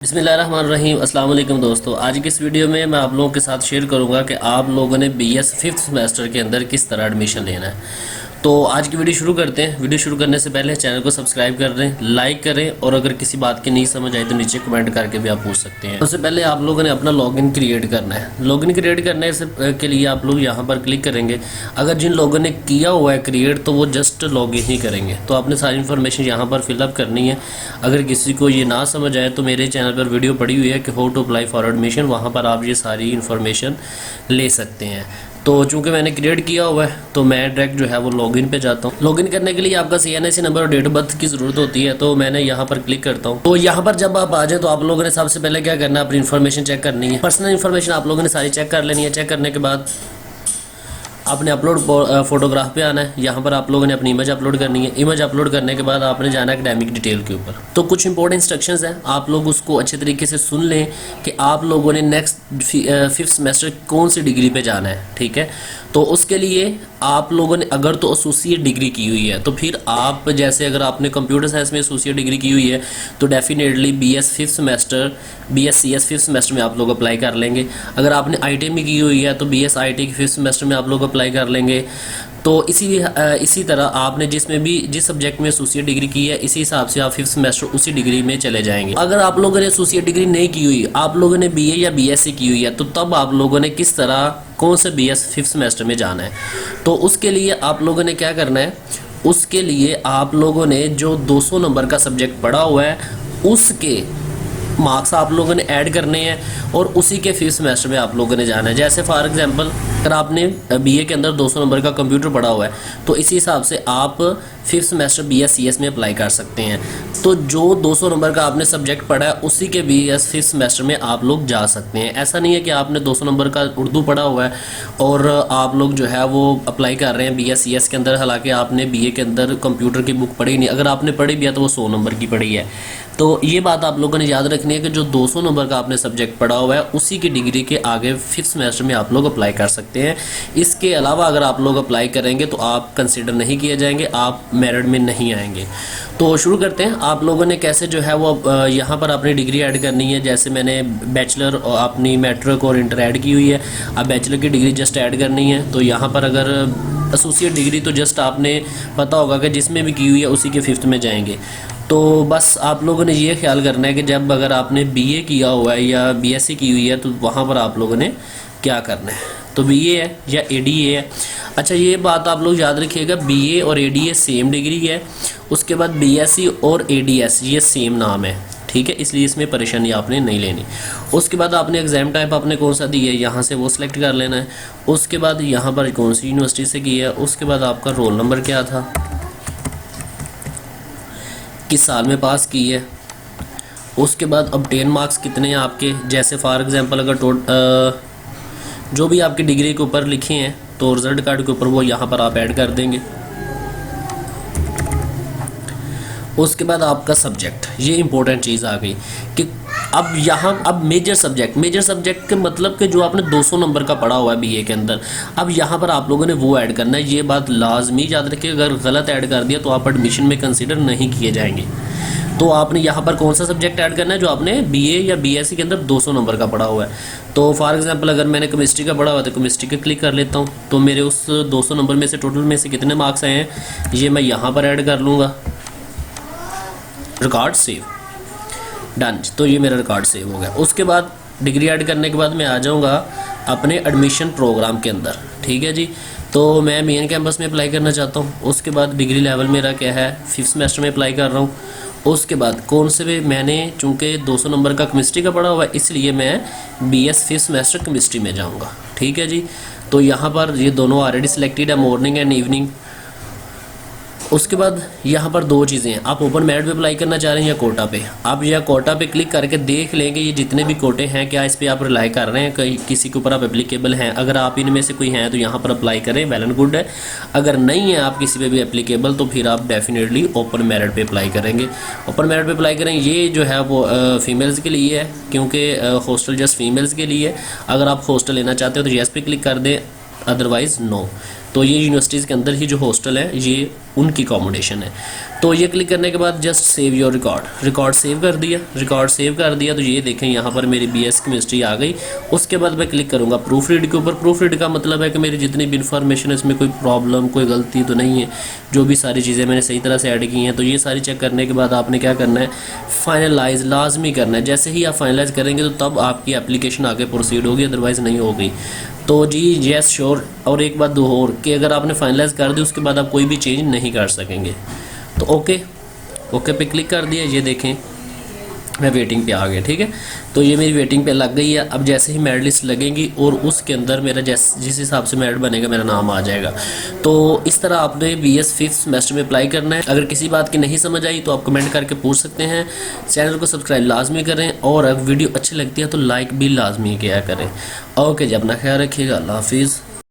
बिस्मिल्लाहिर्रहमानिर्रहीम। अस्सलाम वालेकुम दोस्तों, आज की इस वीडियो में मैं आप लोगों के साथ शेयर करूंगा कि आप लोगों ने बीएस फिफ्थ सेमेस्टर के अंदर किस तरह एडमिशन लेना है। तो आज की वीडियो शुरू करते हैं। वीडियो शुरू करने से पहले चैनल को सब्सक्राइब कर दें, लाइक करें और अगर किसी बात की नहीं समझ आई तो नीचे कमेंट करके भी आप पूछ सकते हैं। सबसे पहले आप लोगों ने अपना लॉगिन क्रिएट करना है। लॉगिन क्रिएट करने से के लिए आप लोग यहाँ पर क्लिक करेंगे। अगर जिन लोगों ने किया हुआ है क्रिएट तो वो जस्ट लॉगिन ही करेंगे। तो आपने सारी इन्फॉर्मेशन यहाँ पर फिलअप करनी है। अगर किसी को ये ना समझ आए तो मेरे चैनल पर वीडियो पड़ी हुई है कि how to apply for admission, वहाँ पर आप ये सारी इन्फॉर्मेशन ले सकते हैं। तो चूंकि मैंने क्रिएट किया हुआ है तो मैं डायरेक्ट जो है वो लॉगिन पे जाता हूँ। लॉगिन करने के लिए आपका CNIC नंबर और डेट ऑफ बर्थ की ज़रूरत होती है, तो मैंने यहाँ पर क्लिक करता हूँ। तो यहाँ पर जब आप आ जाए तो आप लोगों ने सबसे पहले क्या करना है, अपनी इन्फॉर्मेशन चेक करनी है। पर्सनल इन्फॉर्मेशन आप लोगों ने सारी चेक कर लेनी है। चेक करने के बाद आपने अपलोड फोटोग्राफ पे आना है। यहाँ पर आप लोगों ने अपनी इमेज अपलोड करनी है। इमेज अपलोड करने के बाद आपने जाना है एकेडमिक डिटेल के ऊपर। तो कुछ इंपॉर्टेंट इंस्ट्रक्शंस हैं, आप लोग उसको अच्छे तरीके से सुन लें कि आप लोगों ने नेक्स्ट फिफ्थ सेमेस्टर कौन सी डिग्री पे जाना है। ठीक है, तो उसके लिए आप लोगों ने अगर तो एसोसिएट डिग्री की हुई है तो फिर आप जैसे अगर आपने कंप्यूटर साइंस में एसोसिएट डिग्री की हुई है तो definitely BS fifth semester BScs fifth semester में आप लोग अप्लाई कर लेंगे। अगर आपने IIT में की हुई है तो BS IIT के फिफ्थ सेमेस्टर में आप लोग अप्लाई कर लेंगे। तो इसी तरह आपने जिस सब्जेक्ट में एसोसिएट डिग्री की है इसी हिसाब से आप फिफ्थ सेमेस्टर उसी डिग्री में चले जाएंगे। अगर आप लोगों ने एसोसिएट डिग्री नहीं की हुई, आप लोगों ने BA या BSc की हुई है, तो तब आप लोगों ने किस तरह कौन से BS फिफ्थ सेमेस्टर में जाना है। तो उसके लिए आप लोगों ने क्या करना है, उसके लिए आप लोगों ने जो 200 नंबर का सब्जेक्ट पढ़ा हुआ है उसके मार्क्स आप लोगों ने ऐड करने हैं और उसी के फिफ्थ सेमेस्टर में आप लोगों ने जाना है। जैसे फॉर एग्जांपल अगर आपने BA के अंदर 200 नंबर का कंप्यूटर पढ़ा हुआ है तो इसी हिसाब से आप फिफ्थ सेमेस्टर BScs में अप्लाई कर सकते हैं। तो जो 200 नंबर का आपने सब्जेक्ट पढ़ा है उसी के BS फिफ्थ सेमेस्टर में आप लोग जा सकते हैं। ऐसा नहीं है कि आपने 200 नंबर का उर्दू पढ़ा हुआ है और आप लोग जो है वो अप्लाई कर रहे हैं BScs के अंदर, हालांकि आपने BA के अंदर कंप्यूटर की बुक पढ़ी नहीं। अगर आपने पढ़ी भी है तो वो 100 नंबर की पढ़ी है। तो ये बात आप लोगों ने याद रखनी है कि जो 200 नंबर का आपने सब्जेक्ट पढ़ा हुआ है उसी की डिग्री के आगे फिफ्थ सेमेस्टर में आप लोग अप्लाई कर सकते हैं। इसके अलावा अगर आप लोग अप्लाई करेंगे तो आप कंसिडर नहीं किए जाएंगे, आप मेरिट में नहीं आएंगे। तो शुरू करते हैं। आप लोगों ने कैसे जो है वो यहाँ पर अपनी डिग्री ऐड करनी है। जैसे मैंने बैचलर और अपनी मैट्रिक और इंटर ऐड की हुई है, अब बैचलर की डिग्री जस्ट ऐड करनी है। तो यहाँ पर अगर एसोसिएट डिग्री तो जस्ट आपने पता होगा कि जिसमें भी की हुई है उसी के फिफ्थ में जाएंगे। तो बस आप लोगों ने ये ख्याल करना है कि जब अगर आपने BA किया हुआ है या BSc की हुई है तो वहाँ पर आप लोगों ने क्या करना है, तो BA है या ADA है। अच्छा, ये बात आप लोग याद रखिएगा, BA और ADA सेम डिग्री है। उसके बाद BSc और ADS ये सेम नाम है, ठीक है, इसलिए इसमें परेशानी आपने नहीं लेनी। उसके बाद आपने एग्ज़ाम टाइप आपने कौन सा दी है यहाँ से वो सिलेक्ट कर लेना है। उसके बाद यहाँ पर कौन सी यूनिवर्सिटी से की है, उसके बाद आपका रोल नंबर क्या था, किस साल में पास की है। उसके बाद ऑब्टेन मार्क्स कितने हैं आपके। जैसे फॉर एग्जांपल अगर जो भी आपकी डिग्री के ऊपर लिखे हैं तो रिजल्ट कार्ड के ऊपर वो यहाँ पर आप ऐड कर देंगे। उसके बाद आपका सब्जेक्ट, ये इंपॉर्टेंट चीज़ आ गई कि अब मेजर सब्जेक्ट के मतलब कि जो आपने 200 नंबर का पढ़ा हुआ है BA के अंदर, अब यहाँ पर आप लोगों ने वो ऐड करना है। ये बात लाजमी याद रखिए, अगर गलत ऐड कर दिया तो आप एडमिशन में कंसीडर नहीं किए जाएंगे। तो आपने यहाँ पर कौन सा सब्जेक्ट ऐड करना है जो आपने BA या BSc के अंदर 200 नंबर का पढ़ा हुआ है। तो फॉर एग्जांपल अगर मैंने केमिस्ट्री का पढ़ा हुआ है तो केमिस्ट्री का क्लिक कर लेता हूँ। तो मेरे उस 200 नंबर में से टोटल में से कितने मार्क्स आए हैं ये मैं यहाँ पर ऐड कर लूँगा। Record save, done. तो ये मेरा रिकॉर्ड सेव हो गया। उसके बाद डिग्री ऐड करने के बाद मैं आ जाऊँगा अपने एडमिशन प्रोग्राम के अंदर, ठीक है जी। तो मैं मेन कैंपस में अप्लाई करना चाहता हूँ। उसके बाद डिग्री लेवल मेरा क्या है, फिफ्थ सेमेस्टर में अप्लाई कर रहा हूँ। उसके बाद कौन से भी मैंने चूँकि 200 नंबर का केमिस्ट्री का पढ़ा हुआ है इसलिए मैं BS फिफ्थ सेमेस्टर केमिस्ट्री में जाऊँगा, ठीक है जी। तो यहाँ पर ये दोनों ऑलरेडी सिलेक्टेड है, मॉर्निंग एंड इवनिंग। उसके बाद यहाँ पर दो चीज़ें हैं, आप ओपन मेरिट पे अप्लाई करना चाह रहे हैं या कोटा पे। आप या कोटा पे क्लिक करके देख लेंगे ये जितने भी कोटे हैं क्या इस पर आप रिलाई कर रहे हैं, कहीं किसी के ऊपर आप एप्लीकेबल हैं। अगर आप इनमें से कोई हैं तो यहाँ पर अप्लाई करें, वेल एंड गुड है। अगर नहीं है आप किसी पे भी एप्लीकेबल तो फिर आप डेफिनेटली ओपन मेरिट पे अप्लाई करेंगे। ओपन मेरिट पे अप्लाई करें, ये जो है वो फीमेल्स के लिए है क्योंकि हॉस्टल जस्ट फीमेल्स के लिए। अगर आप हॉस्टल लेना चाहते हो तो येस पे क्लिक कर दें, अदरवाइज़ नो। तो ये यूनिवर्सिटीज़ के अंदर ही जो हॉस्टल है ये उनकी अकोमोडेशन है। तो ये क्लिक करने के बाद just save your record save कर दिया। तो ये देखें यहाँ पर मेरी BS केमिस्ट्री आ गई। उसके बाद मैं क्लिक करूँगा प्रूफ रीड के ऊपर। प्रूफ रीड का मतलब है कि मेरी जितनी भी इन्फॉर्मेशन है इसमें कोई प्रॉब्लम कोई गलती तो नहीं है, जो भी सारी चीज़ें मैंने सही तरह से ऐड की हैं। तो ये सारी चेक करने के बाद आपने क्या करना है, फाइनलाइज लाजमी करना है। जैसे ही आप फाइनलाइज करेंगे तो तब आपकी एप्लीकेशन आगे प्रोसीड होगी, अदरवाइज़ नहीं होगी। तो जी येस श्योर। और एक बात दो और कि अगर आपने फाइनलाइज कर दी उसके बाद आप कोई भी चेंज नहीं कर सकेंगे। तो ओके पे क्लिक कर दिया। ये देखें मैं वेटिंग पे आ गया, ठीक है। तो ये मेरी वेटिंग पे लग गई है। अब जैसे ही मेरिट लिस्ट लगेगी और उसके अंदर मेरा जिस हिसाब से मेरिट बनेगा मेरा नाम आ जाएगा। तो इस तरह आपने BS 5th सेमेस्टर में अप्लाई करना है। अगर किसी बात की नहीं समझ आई तो आप कमेंट करके पूछ सकते हैं। चैनल को सब्सक्राइब लाजमी करें और अगर वीडियो अच्छी लगती है तो लाइक भी लाजमी किया करें। ओके जी, अपना ख्याल रखिएगा। अल्लाह हाफिज़।